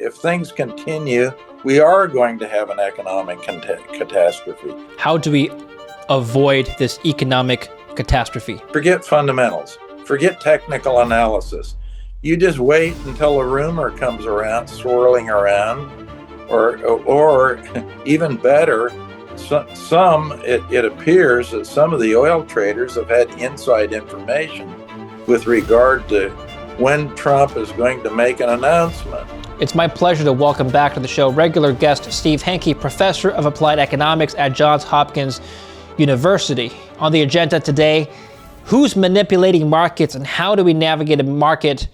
if things continue, we are going to have an economic catastrophe. How do we avoid this economic catastrophe? Forget fundamentals. Forget technical analysis. You just wait until a rumor comes around, swirling around, or even better, it appears that some of the oil traders have had inside information with regard to when Trump is going to make an announcement. It's my pleasure to welcome back to the show regular guest Steve Hanke, professor of applied economics at Johns Hopkins University. On the agenda today, who's manipulating markets and how do we navigate a market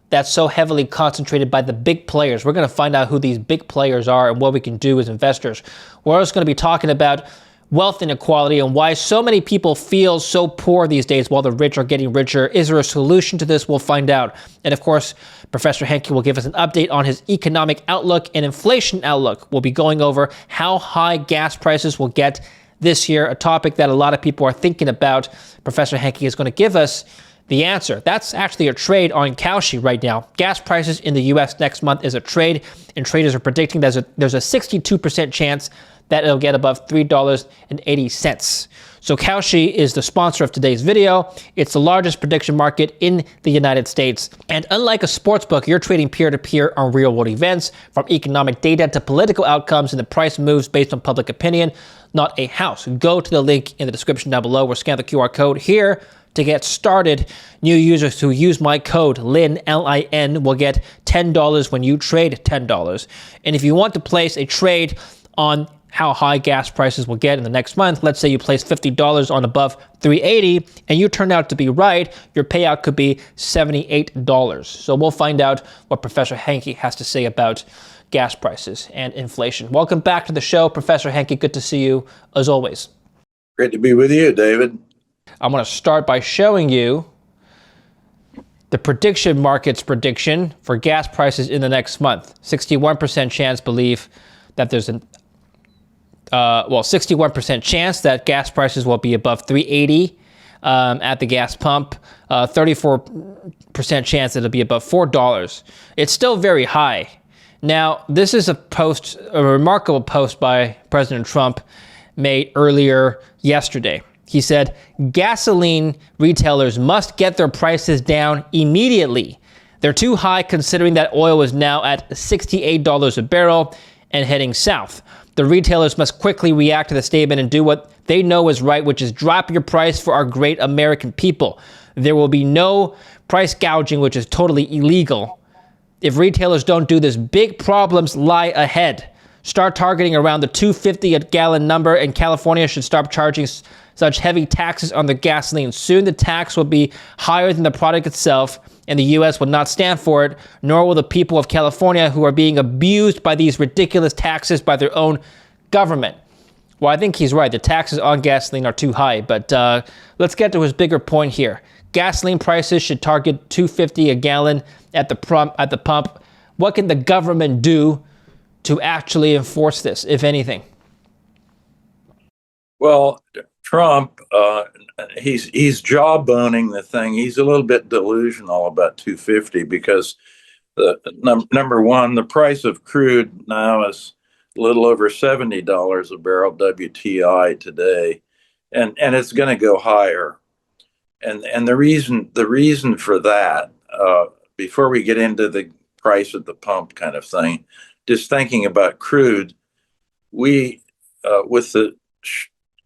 that's so heavily concentrated by the big players? We're going to find out who these big players are and what we can do as investors. We're also going to be talking about wealth inequality and why so many people feel so poor these days while the rich are getting richer. Is there a solution to this? We'll find out. And of course, Professor Hanke will give us an update on his economic outlook and inflation outlook. We'll be going over how high gas prices will get this year, a topic that a lot of people are thinking about. Professor Hanke is going to give us the answer. That's actually a trade on Kalshi right now. Gas prices in the U.S. next month is a trade, and traders are predicting there's a 62% chance that it'll get above $3.80. So Kalshi is the sponsor of today's video. It's the largest prediction market in the United States. And unlike a sports book, you're trading peer-to-peer on real-world events, from economic data to political outcomes, and the price moves based on public opinion, not a house. Go to the link in the description down below or scan the QR code here to get started. New users who use my code LIN, L-I-N, will get $10 when you trade $10. And if you want to place a trade on how high gas prices will get in the next month, let's say you place $50 on above $3.80 and you turn out to be right, your payout could be $78. So we'll find out what Professor Hanke has to say about gas prices and inflation. Welcome back to the show, Professor Hanke. Good to see you as always. Great to be with you, David. I'm going to start by showing you the prediction market's prediction for gas prices in the next month. 61% chance believe that there's 61% chance that gas prices will be above $3.80 at the gas pump. 34% chance that it'll be above $4. It's still very high. Now, this is a remarkable post by President Trump made earlier yesterday. He said, gasoline retailers must get their prices down immediately. They're too high considering that oil is now at $68 a barrel and heading south. The retailers must quickly react to the statement and do what they know is right, which is drop your price for our great American people. There will be no price gouging, which is totally illegal. If retailers don't do this, big problems lie ahead. Start targeting around the $2.50 a gallon number, and California should stop charging such heavy taxes on the gasoline. Soon the tax will be higher than the product itself, and the U.S. will not stand for it, nor will the people of California who are being abused by these ridiculous taxes by their own government. Well, I think he's right. The taxes on gasoline are too high, but let's get to his bigger point here. Gasoline prices should target $2.50 a gallon at the pump. What can the government do to actually enforce this, if anything? Well, Trump, he's jawboning the thing. He's a little bit delusional about 250 because number one, the price of crude now is a little over $70 a barrel WTI today, and it's going to go higher. And the reason for that, before we get into the price at the pump kind of thing, just thinking about crude, we with the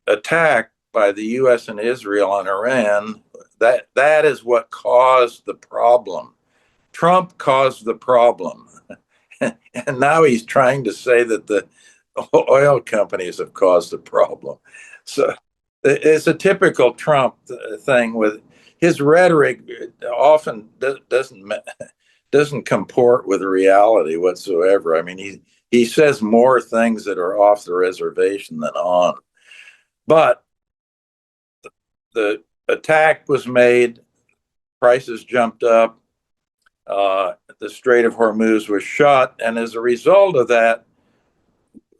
attack by the U.S. and Israel on Iran, that is what caused the problem. Trump caused the problem. And now he's trying to say that the oil companies have caused the problem. So it's a typical Trump thing with his rhetoric often doesn't comport with reality whatsoever. I mean, he says more things that are off the reservation than on. But the attack was made, prices jumped up, the Strait of Hormuz was shut, and as a result of that,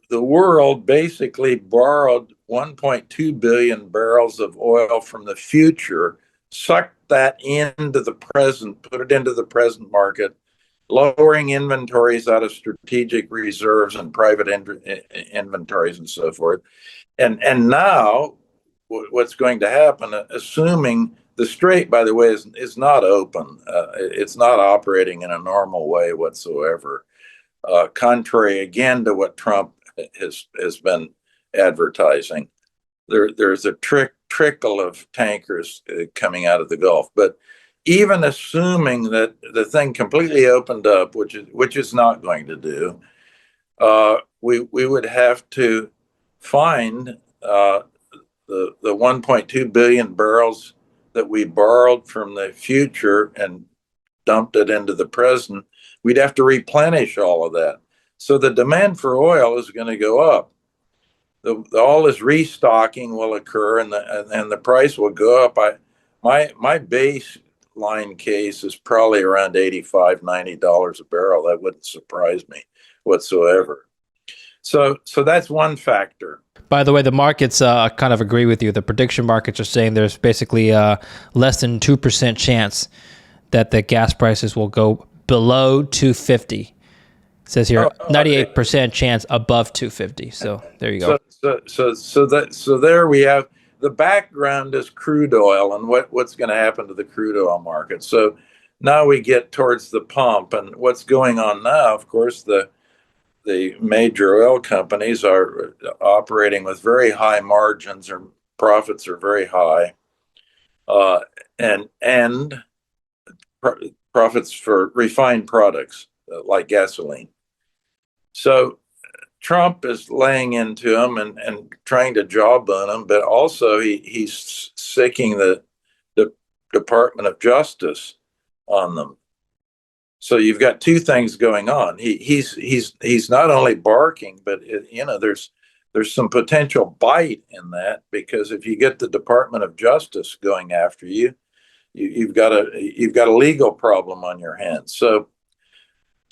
the world basically borrowed 1.2 billion barrels of oil from the future, sucked that into the present, put it into the present market, lowering inventories out of strategic reserves and private inventories and so forth. And now what's going to happen, assuming the Strait, by the way, is not open, it's not operating in a normal way whatsoever, contrary again to what Trump has been advertising. There's a trickle of tankers coming out of the Gulf, but even assuming that the thing completely opened up, which is not going to do, we would have to find the 1.2 billion barrels that we borrowed from the future and dumped it into the present. We'd have to replenish all of that. So the demand for oil is going to go up. All this restocking will occur, and the price will go up. My baseline case is probably around $85-90 a barrel. That wouldn't surprise me whatsoever. So that's one factor. By the way, the markets kind of agree with you. The prediction markets are saying there's basically less than 2% chance that the gas prices will go below 250. It says here 98% chance above 250. So there you go. So there we have the background is crude oil and what's going to happen to the crude oil market. So now we get towards the pump, and what's going on now, of course, the major oil companies are operating with very high margins, or profits are very high, and profits for refined products like gasoline. So Trump is laying into them and trying to jawbone them, but also he's sicking the Department of Justice on them. So you've got two things going on. He's not only barking, but there's some potential bite in that, because if you get the Department of Justice going after you, you've got a legal problem on your hands. So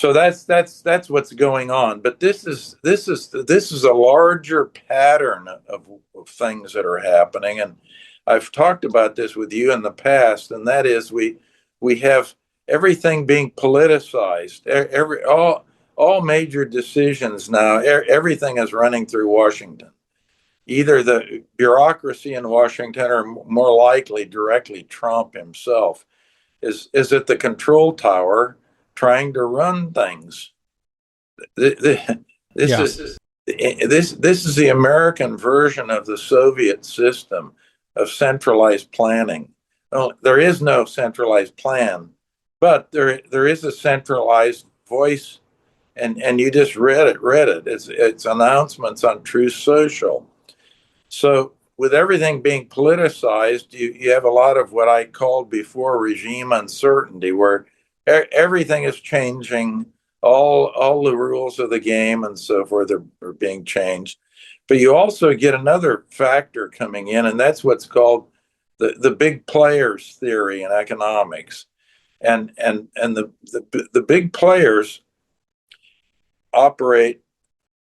that's what's going on. But this is a larger pattern of things that are happening, and I've talked about this with you in the past, and that is we have everything being politicized. All major decisions now, everything is running through Washington. Either the bureaucracy in Washington, or more likely directly Trump himself, is at the control tower trying to run things. This is the American version of the Soviet system of centralized planning. Well, there is no centralized plan, but there is a centralized voice, and you just read it. It's announcements on Truth Social. So with everything being politicized, you have a lot of what I called before regime uncertainty, where everything is changing. All the rules of the game and so forth are being changed. But you also get another factor coming in, and that's what's called the big players theory in economics. And the big players operate,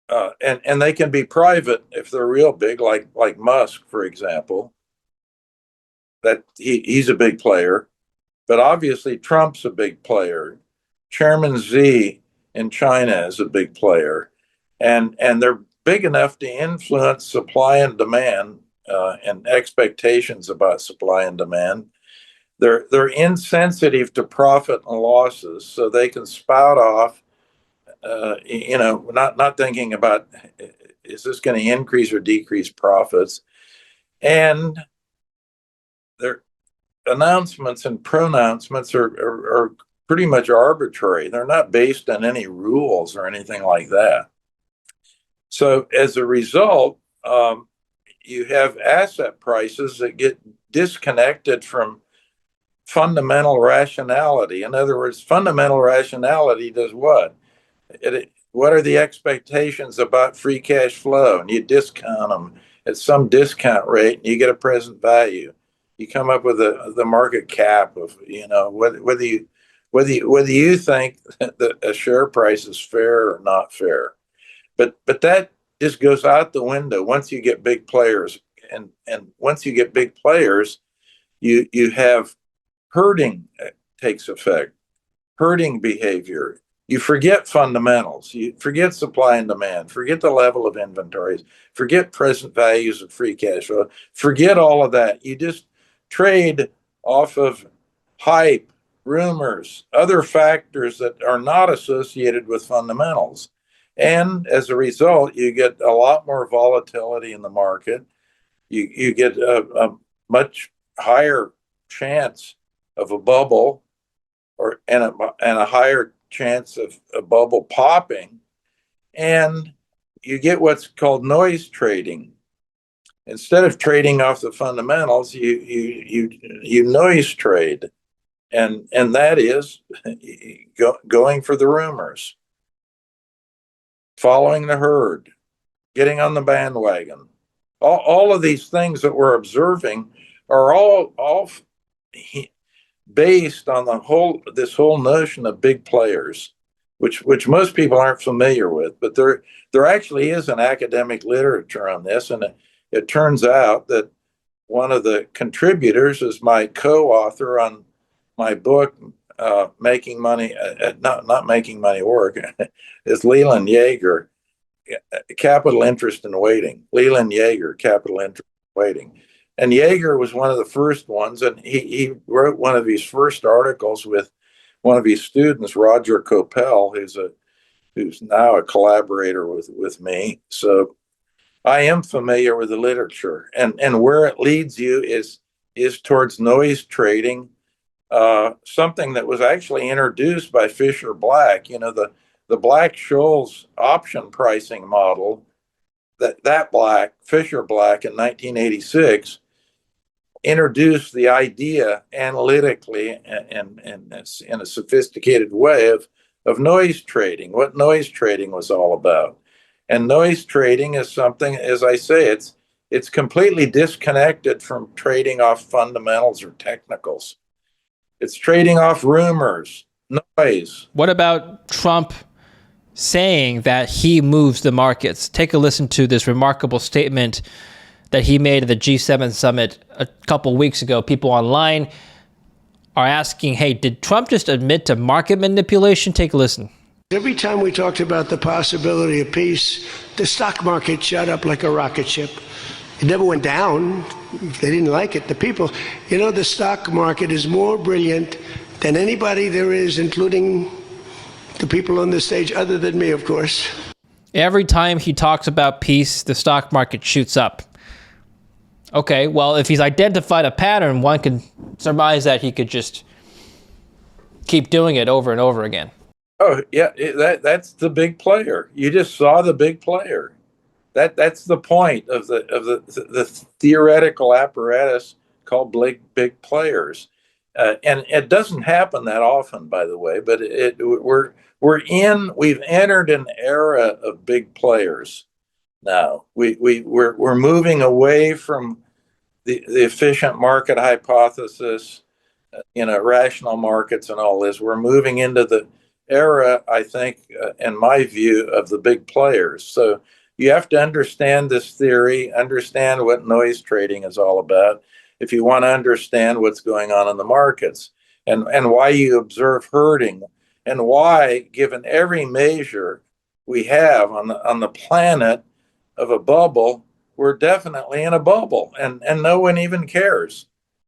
and they can be private if they're real big, like Musk, for example. That he's a big player, but obviously Trump's a big player. Chairman Xi in China is a big player, and they're big enough to influence supply and demand, and expectations about supply and demand. They're insensitive to profit and losses, so they can spout off, not thinking about, is this going to increase or decrease profits, and their announcements and pronouncements are pretty much arbitrary. They're not based on any rules or anything like that. So as a result, you have asset prices that get disconnected from fundamental rationality. In other words, fundamental rationality does what? What are the expectations about free cash flow? And you discount them at some discount rate, and you get a present value. You come up with the market cap of, whether you think that a share price is fair or not fair. But that just goes out the window once you get big players, and once you get big players, you have herding takes effect, herding behavior. You forget fundamentals. You forget supply and demand. Forget the level of inventories. Forget present values of free cash flow. Forget all of that. You just trade off of hype, rumors, other factors that are not associated with fundamentals. And as a result, you get a lot more volatility in the market. You get a much higher chance of a bubble and a higher chance of a bubble popping, and you get what's called noise trading. Instead of trading off the fundamentals, you noise trade, and that is going for the rumors, following the herd, getting on the bandwagon. All of these things that we're observing are all based on this whole notion of big players, which most people aren't familiar with. But there actually is an academic literature on this, and it turns out that one of the contributors is my co-author on my book, Making Money, not Making Money Work, is Leland Yeager, Capital Interest in Waiting. Leland Yeager, Capital Interest in Waiting. And Yeager was one of the first ones, and he wrote one of his first articles with one of his students, Roger Coppell, who's now a collaborator with me. So I am familiar with the literature, and where it leads you is towards noise trading, something that was actually introduced by Fisher Black. You know, the Black-Scholes option pricing model, Fisher Black in 1986 introduced the idea analytically and in a sophisticated way of noise trading, what noise trading was all about. And noise trading is something, as I say, it's completely disconnected from trading off fundamentals or technicals. It's trading off rumors, noise. What about Trump saying that he moves the markets? Take a listen to this remarkable statement that he made at the G7 summit a couple weeks ago. People online are asking, hey, did Trump just admit to market manipulation? Take a listen. Every time we talked about the possibility of peace, the stock market shot up like a rocket ship. It never went down. They didn't like it. The people, the stock market is more brilliant than anybody there is, including the people on the stage, other than me, of course. Every time he talks about peace, the stock market shoots up. Okay, well, if he's identified a pattern, one can surmise that he could just keep doing it over and over again. Oh, yeah, that's the big player. You just saw the big player. That's the point of the theoretical apparatus called big players. And it doesn't happen that often, by the way, but we've entered an era of big players now. We're moving away from the efficient market hypothesis, rational markets and all this. We're moving into the era, I think, in my view, of the big players. So you have to understand this theory, understand what noise trading is all about, if you want to understand what's going on in the markets, and why you observe herding, and why, given every measure we have on the planet of a bubble, we're definitely in a bubble, and no one even cares.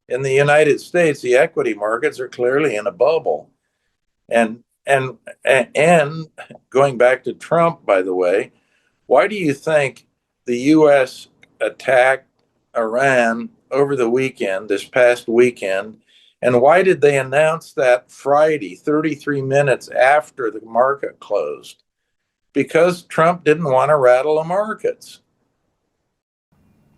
In the United States, the equity markets are clearly in a bubble. And going back to Trump, by the way, why do you think the U.S. attacked Iran over the weekend, this past weekend? And why did they announce that Friday, 33 minutes after the market closed? Because Trump didn't want to rattle the markets.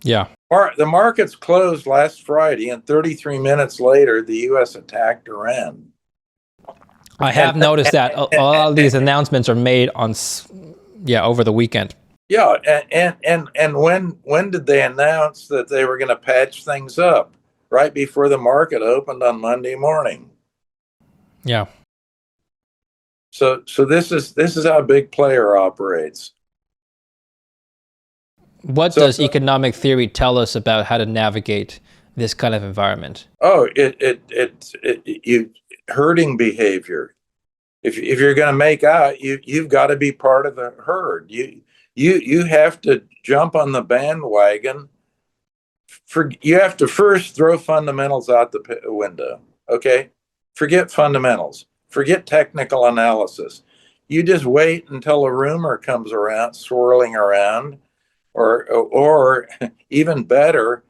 Yeah. The markets closed last Friday, and 33 minutes later, the U.S. attacked Iran. I have noticed that a lot of these announcements are made on, over the weekend. Yeah, and when did they announce that they were going to patch things up? Right before the market opened on Monday morning. Yeah. So this is how a big player operates. What does economic theory tell us about how to navigate this kind of environment? Oh, herding behavior. If you're going to make out, you've got to be part of the herd. You have to jump on the bandwagon. You have to first throw fundamentals out the window. Okay, forget fundamentals. Forget technical analysis. You just wait until a rumor comes around, swirling around, or even better,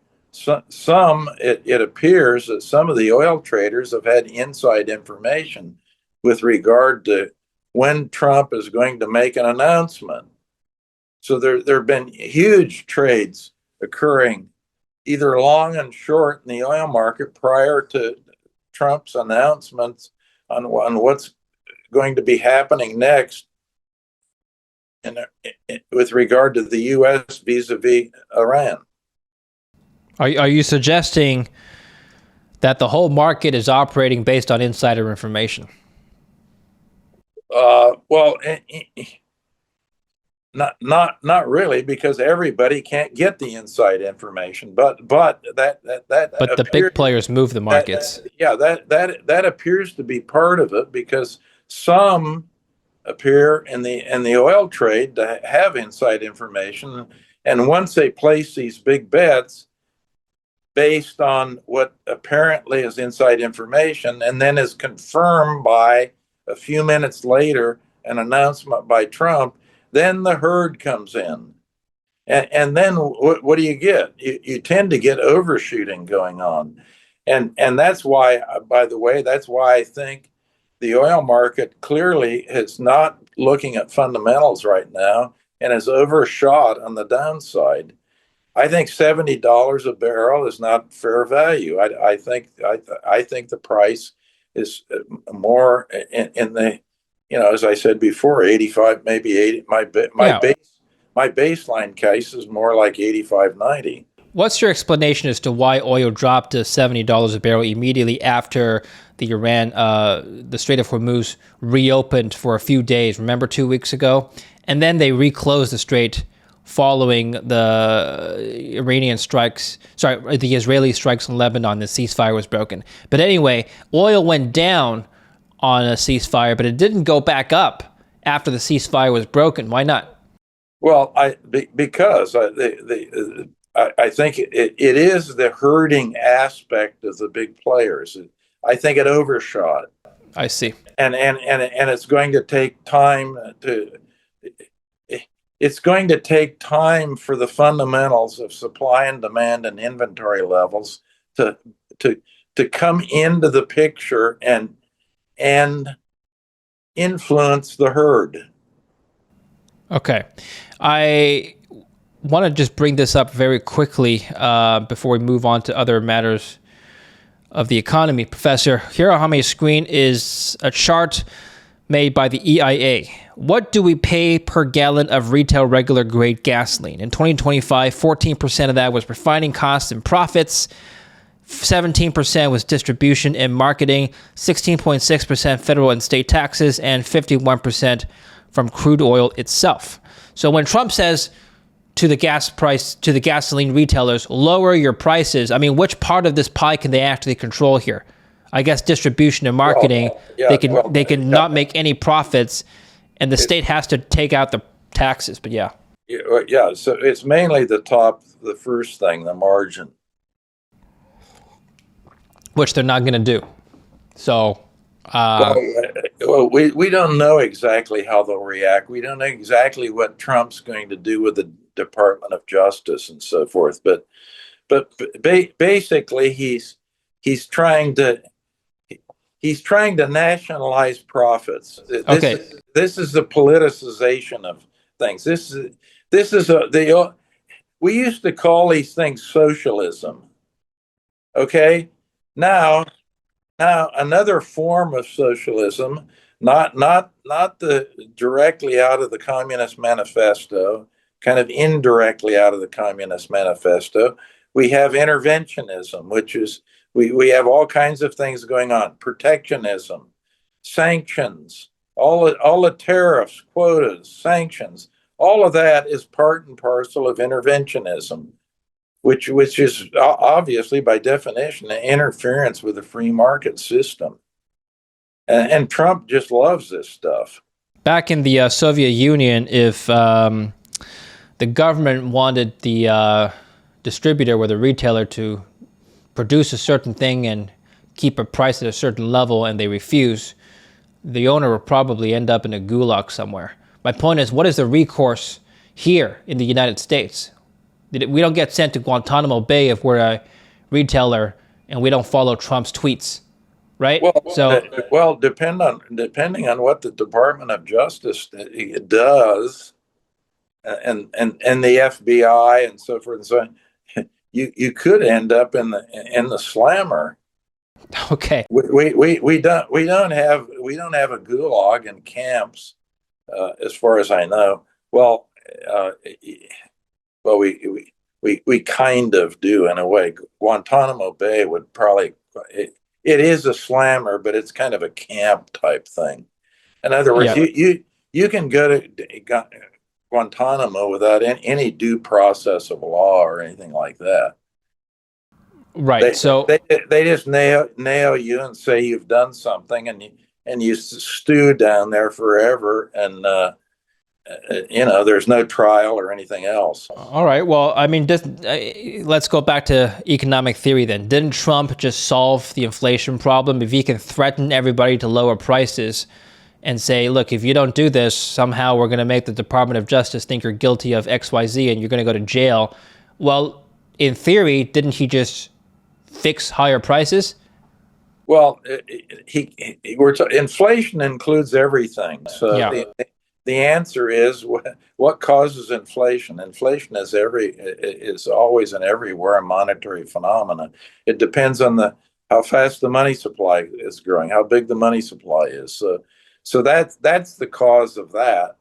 it appears that some of the oil traders have had inside information with regard to when Trump is going to make an announcement. So there have been huge trades occurring, either long and short, in the oil market prior to Trump's announcements on what's going to be happening next with regard to the U.S. vis-a-vis Iran. Are you suggesting that the whole market is operating based on insider information? Well, not really, because everybody can't get the inside information. But the big players move the markets. That appears to be part of it, because some appear in the oil trade to have inside information, and once they place these big bets based on what apparently is inside information, and then is confirmed by a few minutes later an announcement by Trump, then the herd comes in. And then what do you get? You tend to get overshooting going on. And that's why, by the way, that's why I think the oil market clearly is not looking at fundamentals right now and is overshot on the downside. I think $70 a barrel is not fair value. I think the price is more in the, as I said before, 85, maybe 80. My baseline case is more like 85, 90. What's your explanation as to why oil dropped to $70 a barrel immediately after the Strait of Hormuz reopened for a few days? Remember 2 weeks ago? And then they reclosed the strait following the the Israeli strikes in Lebanon. The ceasefire was broken. But anyway, oil went down on a ceasefire, but it didn't go back up after the ceasefire was broken. Why not? Well, because I think it is the herding aspect of the big players. I think it overshot. I see. And it's going to take time it's going to take time for the fundamentals of supply and demand and inventory levels to come into the picture and influence the herd. Okay. I want to just bring this up very quickly before we move on to other matters of the economy. Professor, here on my screen is a chart made by the EIA. What do we pay per gallon of retail regular grade gasoline? In 2025, 14% of that was refining costs and profits, 17% was distribution and marketing, 16.6% federal and state taxes, and 51% from crude oil itself. So when Trump says to the gasoline retailers, lower your prices, I mean, which part of this pie can they actually control here? I guess distribution and marketing, they can not make any profits, and the state has to take out the taxes. But yeah. So it's mainly the first thing, the margin, which they're not going to do. So, we don't know exactly how they'll react. We don't know exactly what Trump's going to do with the Department of Justice and so forth. But basically, he's trying to nationalize profits. This is the politicization of things. We used to call these things socialism. Okay, now another form of socialism, not the directly out of the Communist Manifesto, kind of indirectly out of the Communist Manifesto. We have interventionism, which is we have all kinds of things going on: protectionism, sanctions, all the tariffs, quotas, sanctions. All of that is part and parcel of interventionism, which is obviously by definition an interference with the free market system. and Trump just loves this stuff. Back in the Soviet Union, if the government wanted the distributor or the retailer to produce a certain thing and keep a price at a certain level and they refuse, the owner will probably end up in a gulag somewhere. My point is, what is the recourse here in the United States? We don't get sent to Guantanamo Bay if we're a retailer and we don't follow Trump's tweets, right? Well, depending on what the Department of Justice does, and the FBI and so forth and so on, you could end up in the slammer. Okay. We don't have a gulag in camps, as far as I know. Well, we kind of do in a way. Guantanamo Bay would probably it is a slammer, but it's kind of a camp type thing. In other words, you can go to Guantanamo without any due process of law or anything like that. Right. They just nail you and say you've done something, and you stew down there forever, and there's no trial or anything else. All right. Well, I mean, let's go back to economic theory then. Didn't Trump just solve the inflation problem? If he can threaten everybody to lower prices and say, look, if you don't do this, somehow we're going to make the Department of Justice think you're guilty of XYZ and you're going to go to jail. Well, in theory, didn't he just fix higher prices? Well, inflation includes everything. So the answer is, what causes inflation? Inflation is always and everywhere a monetary phenomenon. It depends on how fast the money supply is growing, how big the money supply is. So that's the cause of that.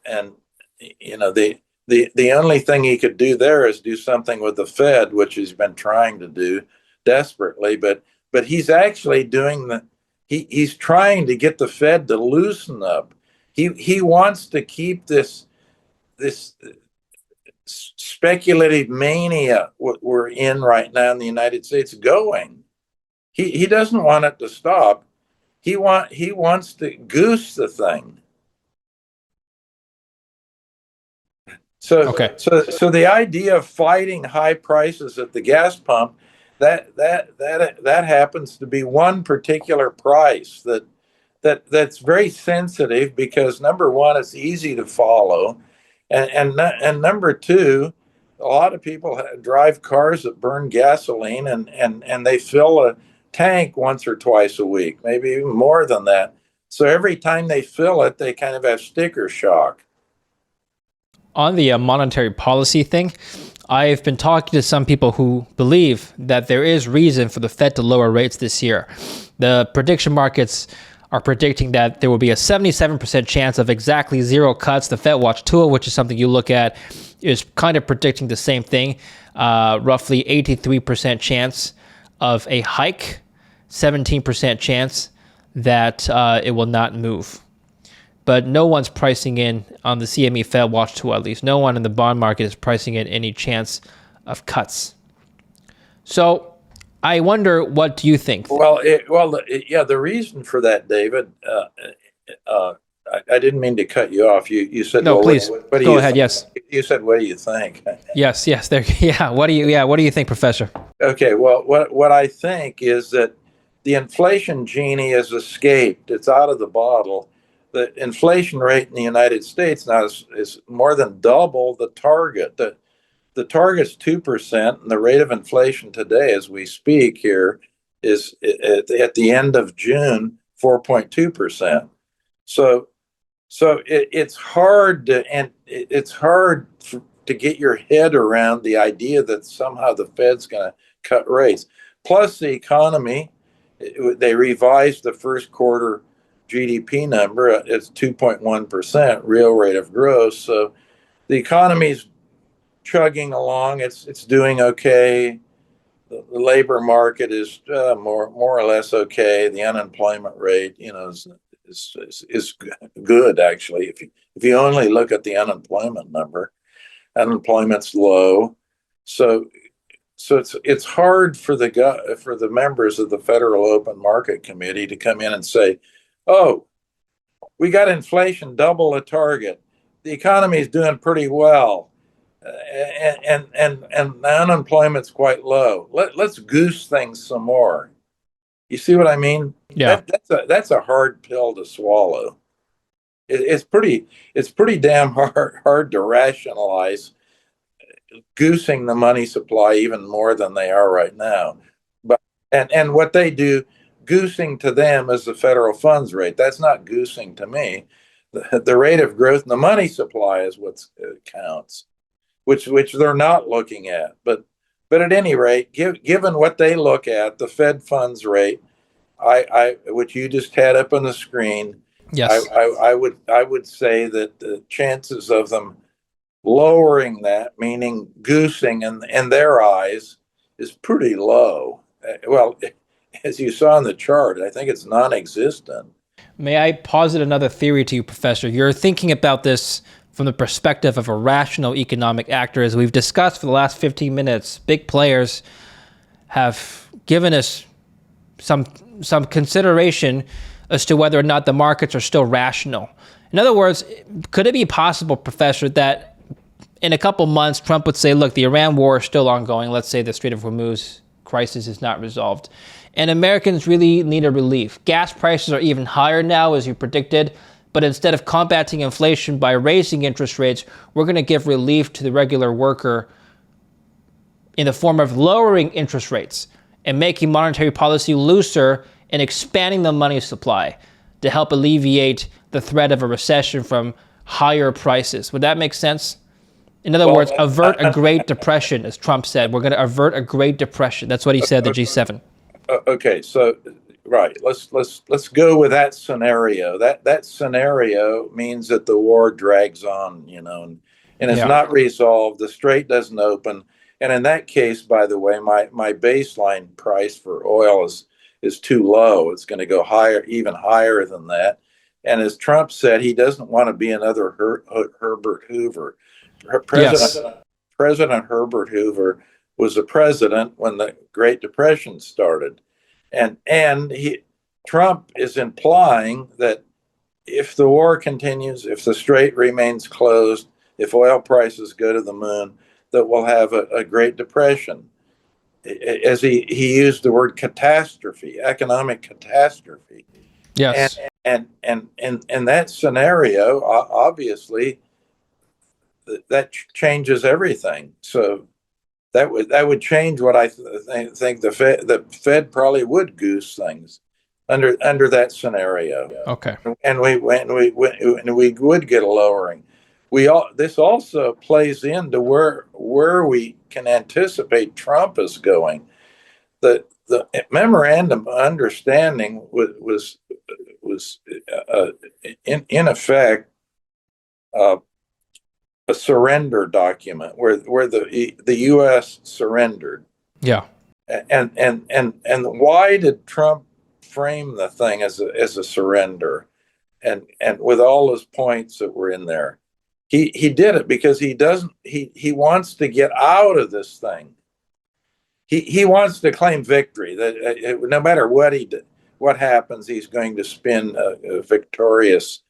And the only thing he could do there is do something with the Fed, which he's been trying to do desperately. But he's actually he's trying to get the Fed to loosen up. He wants to keep this speculative mania we're in right now in the United States going. He doesn't want it to stop. He wants to goose the thing. So the idea of fighting high prices at the gas pump, that happens to be one particular price that's very sensitive, because number one, it's easy to follow, and number two, a lot of people drive cars that burn gasoline, and they fill a tank once or twice a week, maybe even more than that. So every time they fill it, they kind of have sticker shock. On the monetary policy thing, I've been talking to some people who believe that there is reason for the Fed to lower rates this year. The prediction markets are predicting that there will be a 77% chance of exactly zero cuts. The Fed Watch tool, which is something you look at, is kind of predicting the same thing. Roughly 83% chance of a hike, 17% chance that it will not move. But no one's pricing in, on the CME Fed Watch tool at least, no one in the bond market is pricing in any chance of cuts. So I wonder, what do you think? The reason for that, David, I didn't mean to cut you off. You said, no, please go ahead. Yes, you said, what do you think? Yes. There. Yeah. What do you think, Professor? Okay. Well, what I think is that the inflation genie has escaped. It's out of the bottle. The inflation rate in the United States now is more than double the target. The target's 2%, and the rate of inflation today, as we speak here, is at the end of June 4.2%. So it's hard to get your head around the idea that somehow the Fed's going to cut rates. Plus, the economy, they revised the first quarter GDP number. It's 2.1% real rate of growth. So the economy's chugging along. It's doing okay. The labor market is more or less okay. The unemployment rate, is good, actually. If you only look at the unemployment number, unemployment's low. So So it's hard for the members of the Federal Open Market Committee to come in and say, "Oh, we got inflation double the target. The economy is doing pretty well, and the unemployment's quite low. Let's goose things some more." You see what I mean? Yeah. That's a hard pill to swallow. It's pretty damn hard to rationalize goosing the money supply even more than they are right now. But and what they do, goosing to them is the federal funds rate. That's not goosing to me. The rate of growth in the money supply is what counts, which they're not looking at. But at any rate, given what they look at, the Fed funds rate, which you just had up on the screen, Yes. I would say that the chances of them lowering that, meaning goosing in their eyes, is pretty low. Well, as you saw in the chart, I think it's non-existent. May I posit another theory to you, Professor? You're thinking about this from the perspective of a rational economic actor. As we've discussed for the last 15 minutes, big players have given us some consideration as to whether or not the markets are still rational. In other words, could it be possible, Professor, that in a couple months, Trump would say, look, the Iran war is still ongoing. Let's say the Strait of Hormuz crisis is not resolved. And Americans really need a relief. Gas prices are even higher now, as you predicted. But instead of combating inflation by raising interest rates, we're going to give relief to the regular worker in the form of lowering interest rates and making monetary policy looser and expanding the money supply to help alleviate the threat of a recession from higher prices. Would that make sense? In other words, avert a Great Depression, as Trump said. We're going to avert a Great Depression. That's what he said, the G7. Okay, so right, let's go with that scenario. That scenario means that the war drags on, and it's not resolved. The strait doesn't open, and in that case, by the way, my baseline price for oil is too low. It's going to go higher, even higher than that. And as Trump said, he doesn't want to be another Herbert Hoover. President Herbert Hoover was the president when the Great Depression started, and Trump is implying that if the war continues, if the strait remains closed, if oil prices go to the moon, that we'll have a Great Depression. As he used the word catastrophe, economic catastrophe. Yes. And in that scenario, obviously, that changes everything. So that would change what I think the Fed probably would goose things under that scenario. Okay. And we would get a lowering. This also plays into where we can anticipate Trump is going. The memorandum of understanding was in effect a surrender document where the U.S. surrendered. Yeah. And why did Trump frame the thing as a surrender? And with all those points that were in there, he did it because he wants to get out of this thing. He wants to claim victory, that no matter what happens, he's going to spin a victorious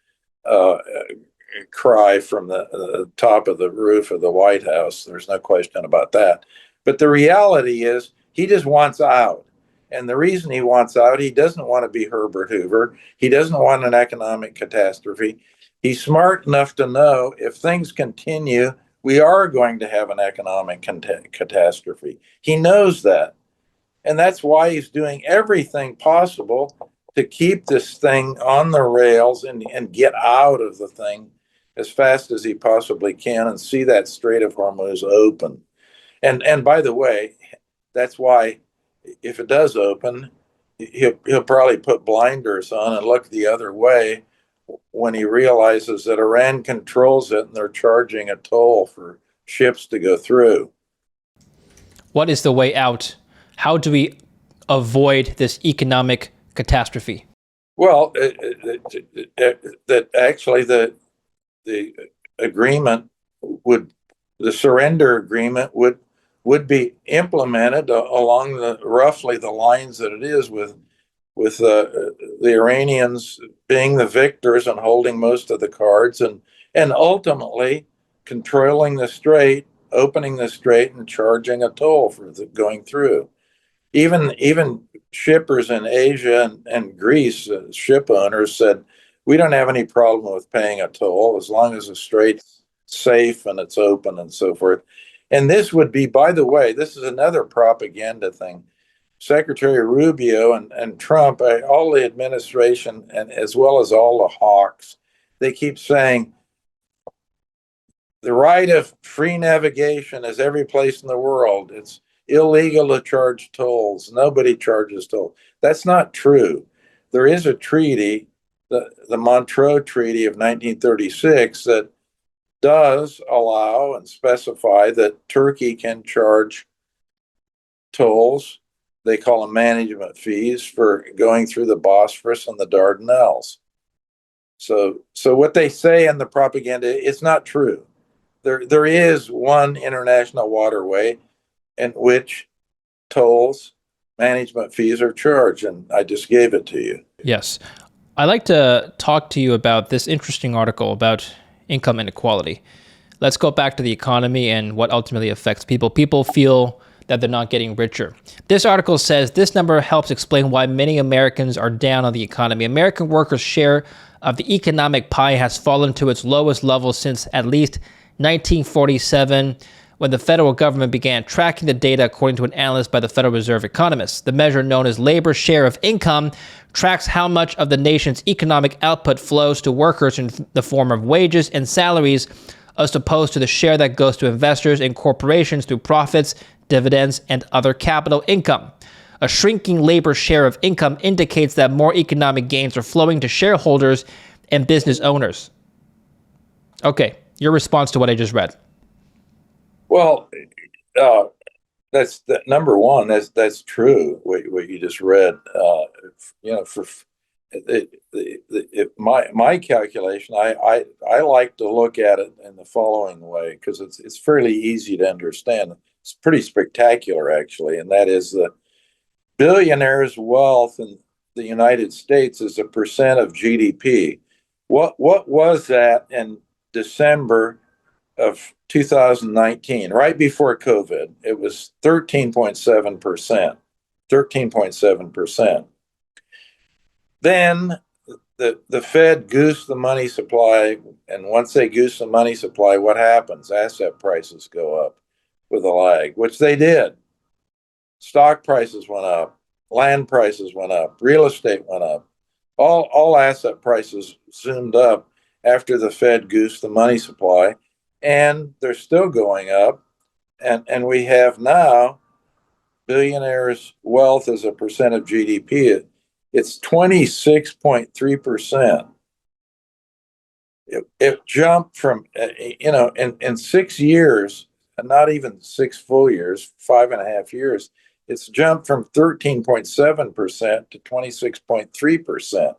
cry from the top of the roof of the White House. There's no question about that. But the reality is he just wants out. And the reason he wants out, he doesn't want to be Herbert Hoover. He doesn't want an economic catastrophe. He's smart enough to know if things continue, we are going to have an economic catastrophe. He knows that. And that's why he's doing everything possible to keep this thing on the rails and get out of the thing as fast as he possibly can and see that Strait of Hormuz open. And by the way, that's why if it does open, he'll probably put blinders on and look the other way when he realizes that Iran controls it and they're charging a toll for ships to go through. What is the way out? How do we avoid this economic catastrophe? Well, that actually the agreement the surrender agreement would would be implemented along roughly the lines that it is, with the Iranians being the victors and holding most of the cards, and ultimately controlling the strait, opening the strait, and charging a toll for going through. Even shippers in Asia and Greece, ship owners said, we don't have any problem with paying a toll as long as the strait's safe and it's open and so forth. And this would be, by the way, this is another propaganda thing. Secretary Rubio and Trump, all the administration, and as well as all the hawks, they keep saying the right of free navigation is every place in the world. It's illegal to charge tolls. Nobody charges tolls. That's not true. There is a treaty, the Montreux Treaty of 1936, that does allow and specify that Turkey can charge tolls. They call them management fees for going through the Bosphorus and the Dardanelles. So what they say in the propaganda is not true. There is one international waterway in which tolls, management fees are charged, and I just gave it to you. Yes. I'd like to talk to you about this interesting article about income inequality. Let's go back to the economy and what ultimately affects people. People feel that they're not getting richer. This article says this number helps explain why many Americans are down on the economy. American workers' share of the economic pie has fallen to its lowest level since at least 1947, when the federal government began tracking the data, according to an analyst by the Federal Reserve Economist. The measure, known as labor share of income, tracks how much of the nation's economic output flows to workers in the form of wages and salaries, as opposed to the share that goes to investors and corporations through profits, dividends, and other capital income. A shrinking labor share of income indicates that more economic gains are flowing to shareholders and business owners. Okay, your response to what I just read. Well, that's number one. That's true. What you just read. For my calculation, I like to look at it in the following way, because it's fairly easy to understand. It's pretty spectacular, actually, and that is the billionaires' wealth in the United States is a percent of GDP. What was that in December of 2019, right before COVID? It was 13.7%. 13.7%. Then the Fed goosed the money supply, and once they goose the money supply, what happens? Asset prices go up with a lag, which they did. Stock prices went up, land prices went up, real estate went up. All asset prices zoomed up after the Fed goosed the money supply, and they're still going up. And we have now billionaires' wealth as a percent of GDP. It's 26.3%. It jumped from, in 6 years, and not even 6 full years, 5.5 years, it's jumped from 13.7% to 26.3%.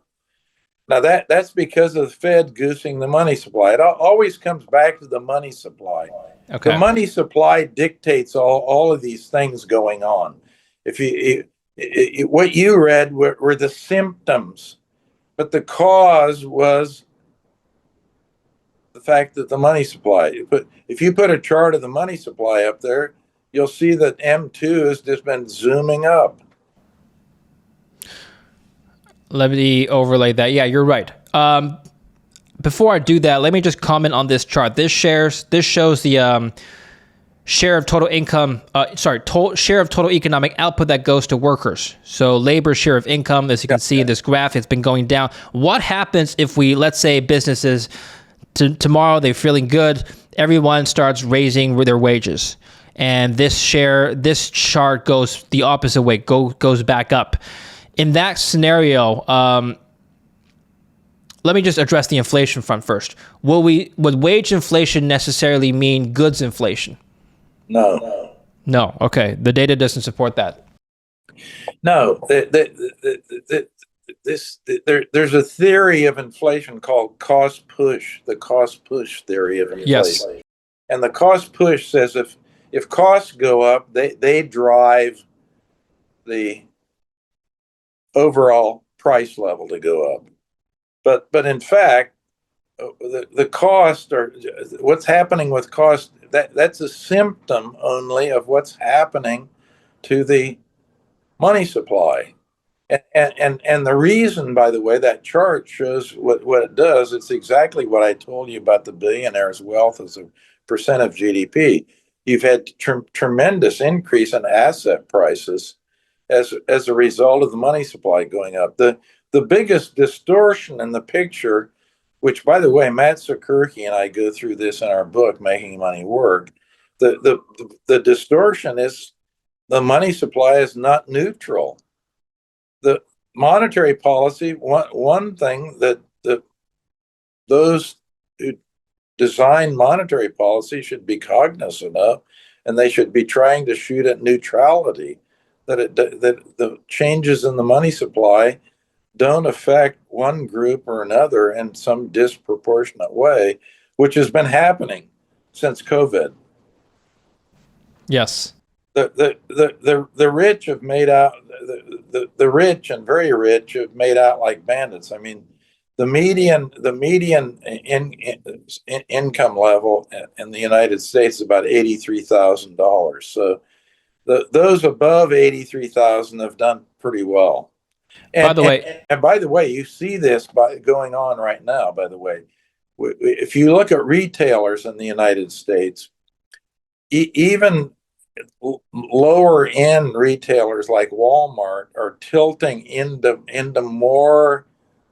Now that's because of the Fed goosing the money supply. It always comes back to the money supply. Okay. The money supply dictates all of these things going on. What you read were the symptoms, but the cause was the fact that the money supply. But if you put a chart of the money supply up there, you'll see that M2 has just been zooming up. Let me overlay that. Yeah, you're right. Before I do that, let me just comment on this chart. This shows the share of total income, share of total economic output that goes to workers. So labor share of income, as you can see in this graph, it's been going down. What happens if let's say businesses, tomorrow they're feeling good, everyone starts raising their wages, and this chart goes the opposite way, goes back up. In that scenario, let me just address the inflation front first. Would wage inflation necessarily mean goods inflation? No. No. Okay. The data doesn't support that. No. There's a theory of inflation called cost push, the cost push theory of inflation. Yes. And the cost push says if costs go up, they drive the overall price level to go up. But in fact, the cost, or what's happening with cost, that's a symptom only of what's happening to the money supply. And the reason, by the way, that chart shows what it does, it's exactly what I told you about the billionaires' wealth as a percent of GDP. You've had tremendous increase in asset prices as a result of the money supply going up. The biggest distortion in the picture, which, by the way, Matt Sakurki and I go through this in our book, Making Money Work, the distortion is the money supply is not neutral. The monetary policy, one thing that those who design monetary policy should be cognizant of, and they should be trying to shoot at neutrality, that the changes in the money supply don't affect one group or another in some disproportionate way, which has been happening since COVID. Yes. The rich have made out, the rich and very rich have made out like bandits. I mean, the median income level in the United States is about $83,000. So those above 83,000 have done pretty well. By the way, you see this going on right now. By the way, if you look at retailers in the United States, even lower end retailers like Walmart are tilting into more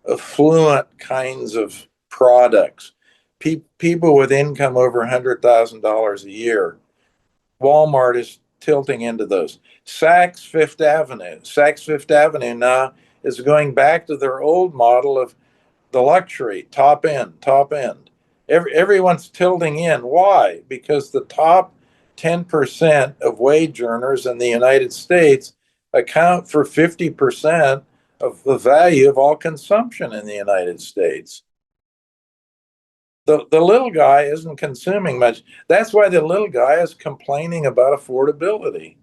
affluent kinds of products. People with income over $100,000 a year, Walmart is tilting into those. Saks Fifth Avenue now is going back to their old model of the luxury, top end. Everyone's tilting in. Why? Because the top 10% of wage earners in the United States account for 50% of the value of all consumption in the United States. The little guy isn't consuming much. That's why the little guy is complaining about affordability.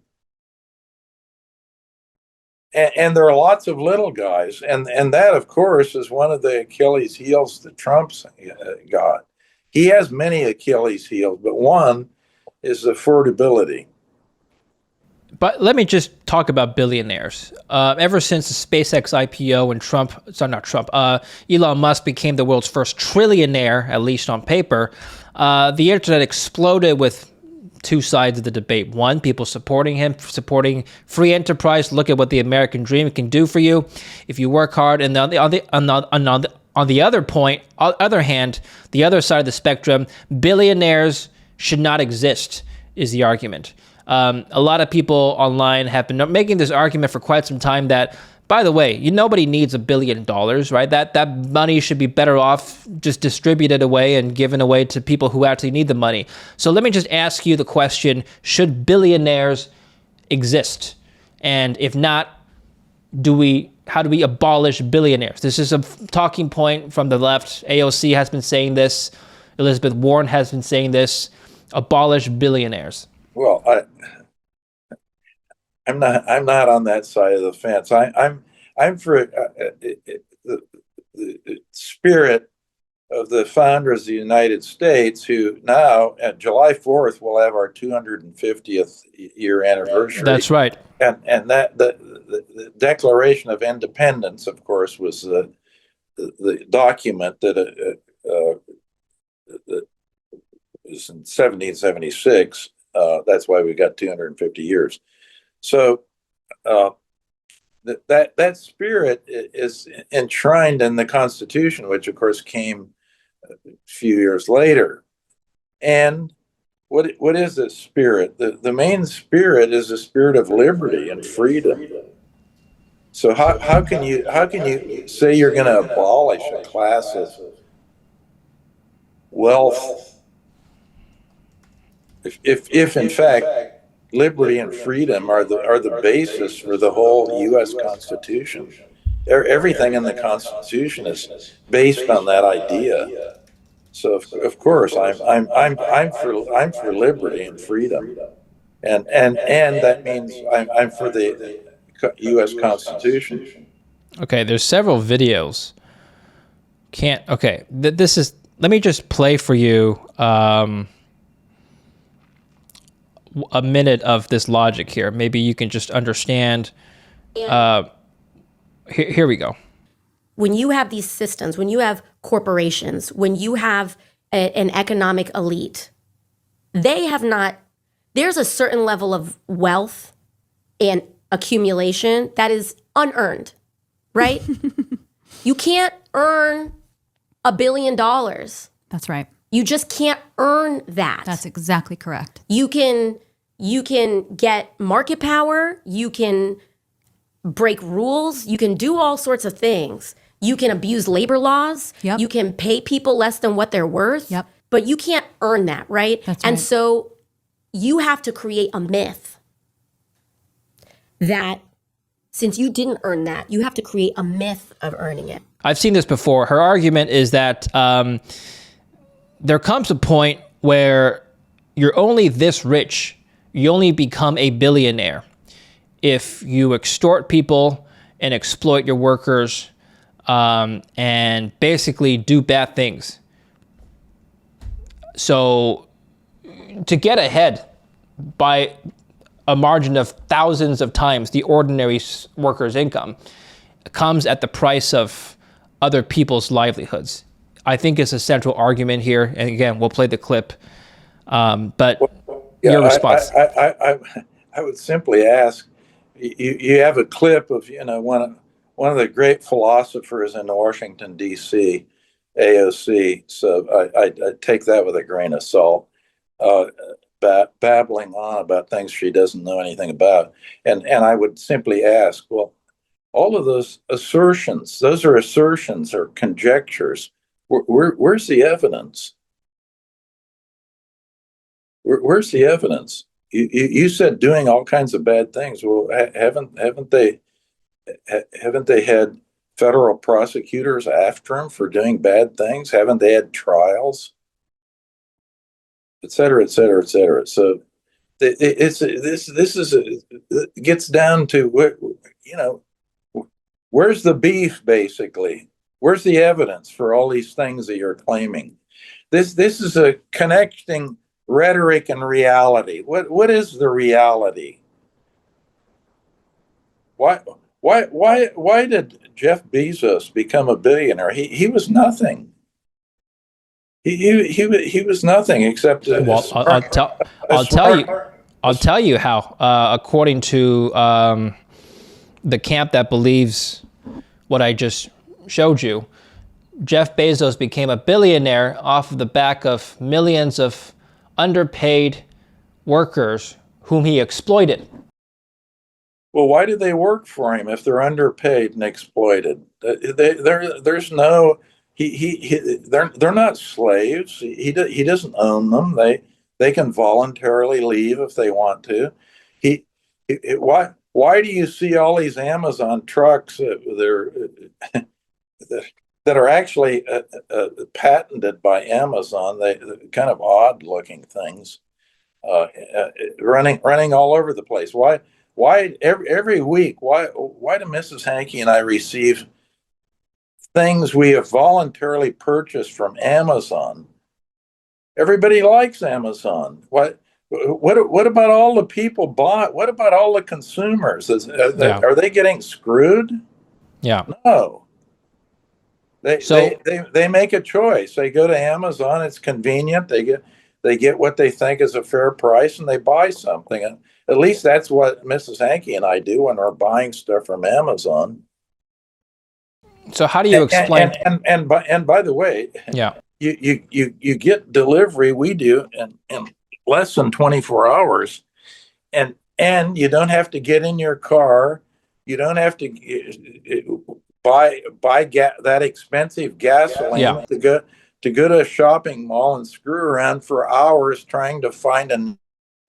And there are lots of little guys. And that, of course, is one of the Achilles heels that Trump's got. He has many Achilles heels, but one is affordability. But let me just talk about billionaires. Ever since the SpaceX IPO and Elon Musk became the world's first trillionaire, at least on paper, the internet exploded with two sides of the debate. One, people supporting him, supporting free enterprise. Look at what the American dream can do for you if you work hard. And on the other hand, the other side of the spectrum, billionaires should not exist, is the argument. A lot of people online have been making this argument for quite some time that, by the way, nobody needs $1 billion, right? That money should be better off just distributed away and given away to people who actually need the money. So let me just ask you the question, should billionaires exist? And if not, how do we abolish billionaires? This is a talking point from the left. AOC has been saying this. Elizabeth Warren has been saying this. Abolish billionaires. Well, I'm not on that side of the fence. I'm for the spirit of the founders of the United States, who now at July 4th will have our 250th year anniversary. That's right. And that the Declaration of Independence, of course, was the document that was in 1776. That's why we got 250 years. So that spirit is enshrined in the Constitution, which of course came a few years later. And what is this spirit? The main spirit is the spirit of liberty and freedom. So how can you say you're going to abolish a class of wealth if in fact liberty and freedom are the basis for the whole U.S. Constitution? Everything in the Constitution is based on that idea. So of course I'm for liberty and freedom. and that means I'm for the U.S. Constitution. Okay, there's several videos. This is, let me just play for you a minute of this logic here. Maybe you can just understand. Here we go. When you have these systems, when you have corporations, when you have an economic elite, there's a certain level of wealth and accumulation that is unearned, right? You can't earn $1 billion. That's right. You just can't earn that. That's exactly correct. You can get market power, you can break rules, you can do all sorts of things. You can abuse labor laws, Yep. You can pay people less than what they're worth, Yep. But you can't earn that, right? That's And right. so you have to create a myth that since you didn't earn that, you have to create a myth of earning it. I've seen this before. Her argument is that there comes a point where you're only this rich, you only become a billionaire if you extort people and exploit your workers and basically do bad things. So to get ahead by a margin of thousands of times the ordinary worker's income comes at the price of other people's livelihoods. I think it's a central argument here. And again, we'll play the clip. But your response. I would simply ask, you have a clip of, one of the great philosophers in Washington, D.C., AOC. So I take that with a grain of salt, babbling on about things she doesn't know anything about. And I would simply ask, well, all of those assertions, those are assertions or conjectures. Where's the evidence? Where's the evidence? You said doing all kinds of bad things. Well, haven't they had federal prosecutors after him for doing bad things? Haven't they had trials, et cetera, et cetera, et cetera? So it gets down to where's the beef, basically? Where's the evidence for all these things that you're claiming? This is a connecting rhetoric and reality. What is the reality? Why did Jeff Bezos become a billionaire? He was nothing. He was nothing except. Well, I'll tell you how. According to the camp that believes what I just showed you, Jeff Bezos became a billionaire off of the back of millions of underpaid workers whom he exploited. Well, why do they work for him if they're underpaid and exploited? There's no they're not slaves. He doesn't own them. They can voluntarily leave if they want to. Why do you see all these Amazon trucks that are actually patented by Amazon? They're kind of odd looking things, running all over the place. Why every week? Why do Mrs. Hanke and I receive things we have voluntarily purchased from Amazon? Everybody likes Amazon. What about all the people bought? What about all the consumers? Are they getting screwed? Yeah. No. They make a choice. They go to Amazon. It's convenient. They get what they think is a fair price, and they buy something. And at least that's what Mrs. Hanke and I do when we're buying stuff from Amazon. So how do you explain? And by the way, yeah, you get delivery. We do in less than 24 hours, and you don't have to get in your car. You don't have to buy that expensive gasoline to go to a shopping mall and screw around for hours trying to find a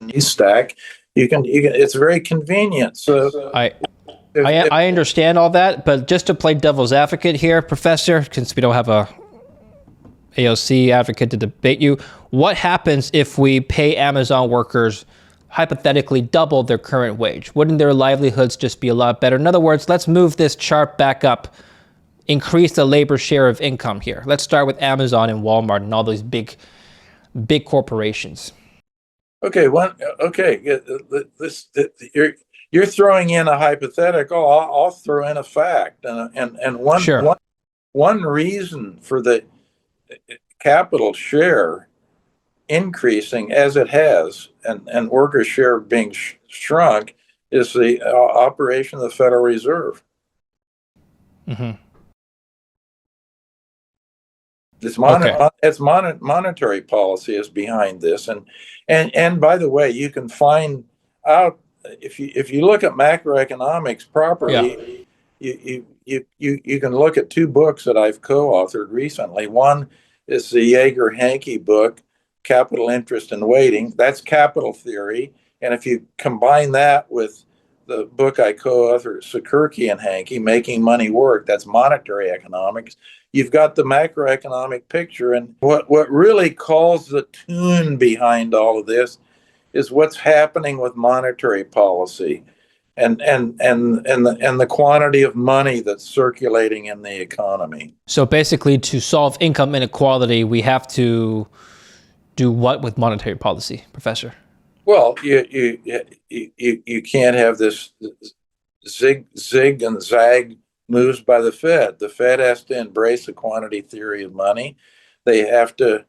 new stack. You can. It's very convenient. So I understand all that, but just to play devil's advocate here, Professor, since we don't have a AOC advocate to debate you, what happens if we pay Amazon workers hypothetically doubled their current wage? Wouldn't their livelihoods just be a lot better? In other words, let's move this chart back up, increase the labor share of income here. Let's start with Amazon and Walmart and all those big corporations. Okay, you're throwing in a hypothetical. I'll throw in a fact, and one reason for the capital share increasing as it has, and worker share being shrunk, is the operation of the Federal Reserve. Mm-hmm. It's monetary policy is behind this, and by the way, you can find out if you look at macroeconomics properly. Yeah. You can look at two books that I've co-authored recently. One is the Hanke book, Capital, Interest, and Waiting. That's capital theory, and if you combine that with the book I co-authored, Securities and Hanke, Making Money Work, that's monetary economics. You've got the macroeconomic picture, and what really calls the tune behind all of this is what's happening with monetary policy, and the quantity of money that's circulating in the economy. So basically, to solve income inequality, we have to do what with monetary policy, Professor? Well, you can't have this zig and zag moves by the Fed. The Fed has to embrace the quantity theory of money. They have to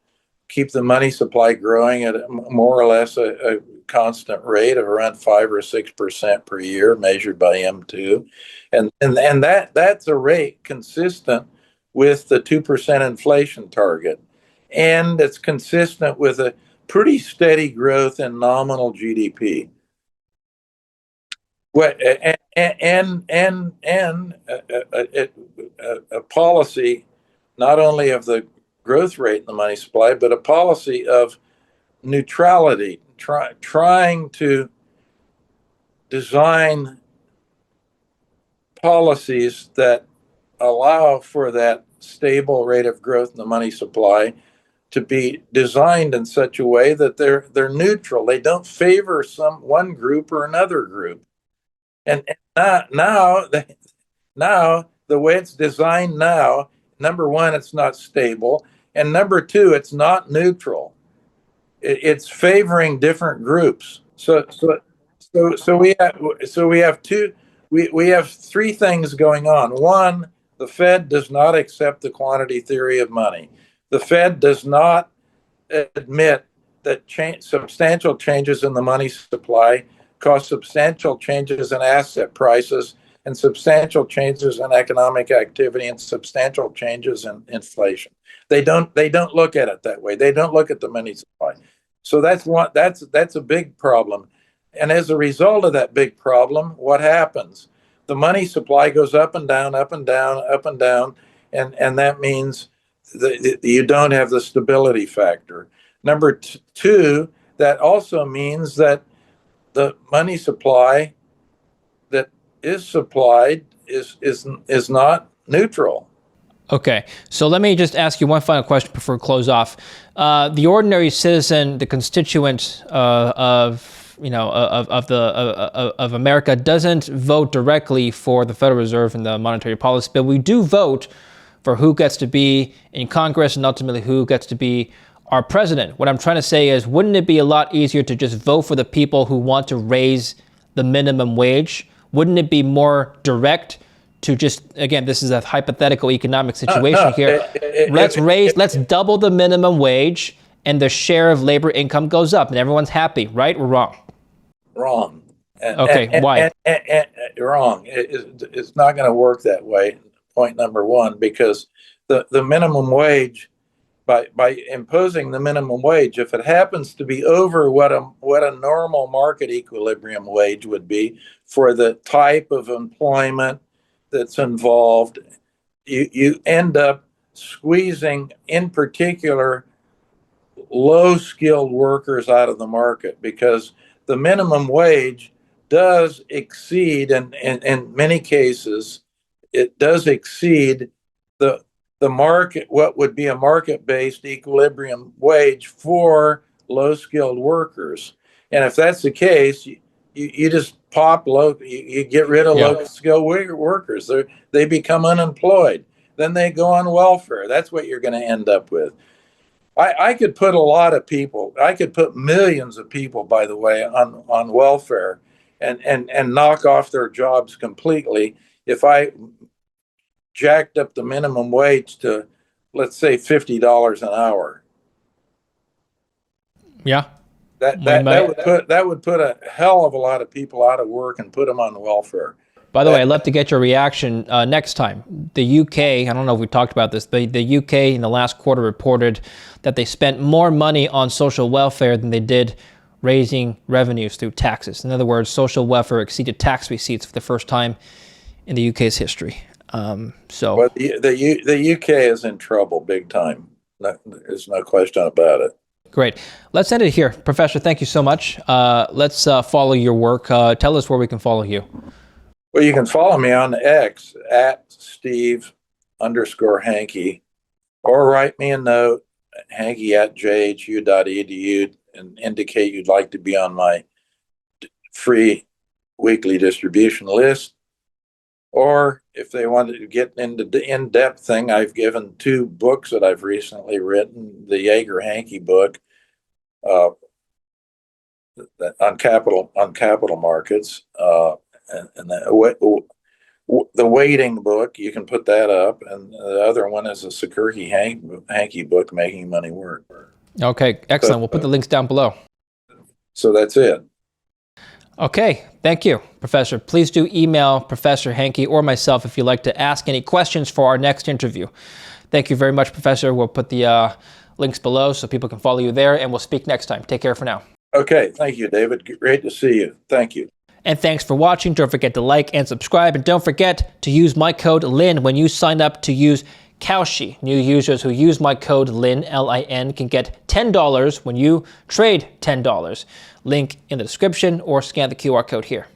keep the money supply growing at more or less a constant rate of around 5 or 6% per year, measured by M2, and that's a rate consistent with the 2% inflation target, and it's consistent with a pretty steady growth in nominal GDP. A policy not only of the growth rate in the money supply, but a policy of neutrality, trying to design policies that allow for that stable rate of growth in the money supply to be designed in such a way that they're neutral. They don't favor one group or another group. And now the way it's designed now, number one, it's not stable, and number two, it's not neutral. It's favoring different groups. So we have three things going on. One, the Fed does not accept the quantity theory of money. The Fed does not admit that substantial changes in the money supply cause substantial changes in asset prices and substantial changes in economic activity and substantial changes in inflation. They don't look at it that way. They don't look at the money supply. So that's a big problem. And as a result of that big problem, what happens? The money supply goes up and down, up and down, up and down, and that means that you don't have the stability factor. Number two, that also means that the money supply that is supplied is not neutral. Okay, so let me just ask you one final question before we close off. The ordinary citizen, the constituent of America, doesn't vote directly for the Federal Reserve and the monetary policy, but we do vote for who gets to be in Congress and ultimately who gets to be our president. What I'm trying to say is, wouldn't it be a lot easier to just vote for the people who want to raise the minimum wage? Wouldn't it be more direct to just, again, this is a hypothetical economic situation here. Let's double the minimum wage and the share of labor income goes up and everyone's happy, right or wrong? Wrong. Why? Wrong. It's not going to work that way. Point number one, because the minimum wage, by imposing the minimum wage, if it happens to be over what a normal market equilibrium wage would be for the type of employment that's involved, you end up squeezing, in particular, low-skilled workers out of the market, because the minimum wage does exceed, and in many cases, it does exceed the market, what would be a market-based equilibrium wage for low-skilled workers. And if that's the case, you just you get rid of low skilled workers. They become unemployed. Then they go on welfare. That's what you're going to end up with. I could put a lot of people, I could put millions of people, by the way, on welfare and knock off their jobs completely if I jacked up the minimum wage to, let's say, $50 an hour. Yeah. That would put a hell of a lot of people out of work and put them on welfare. By the way, I'd love to get your reaction next time. The UK, I don't know if we talked about this, but the UK in the last quarter reported that they spent more money on social welfare than they did raising revenues through taxes. In other words, social welfare exceeded tax receipts for the first time in the UK's history. But the UK is in trouble big time. There's no question about it. Great. Let's end it here. Professor, thank you so much. Let's follow your work. Tell us where we can follow you. Well, you can follow me on X at Steve_Hanke, or write me a note, hanke@jhu.edu, and indicate you'd like to be on my free weekly distribution list. Or if they wanted to get into the in-depth thing, I've given 2 books that I've recently written. The Yeager-Hanke book on capital markets, and the waiting book, you can put that up, and the other one is a Hanke book, Making Money Work. Okay, excellent. We'll put the links down below. So that's it. Okay, thank you, Professor. Please do email Professor Hanke or myself if you'd like to ask any questions for our next interview. Thank you very much, Professor. We'll put the links below so people can follow you there, and we'll speak next time. Take care for now. Okay, thank you, David. Great to see you. Thank you. And thanks for watching. Don't forget to like and subscribe, and don't forget to use my code LIN when you sign up to use Kalshi. New users who use my code LIN, L-I-N, can get $10 when you trade $10. Link in the description or scan the QR code here.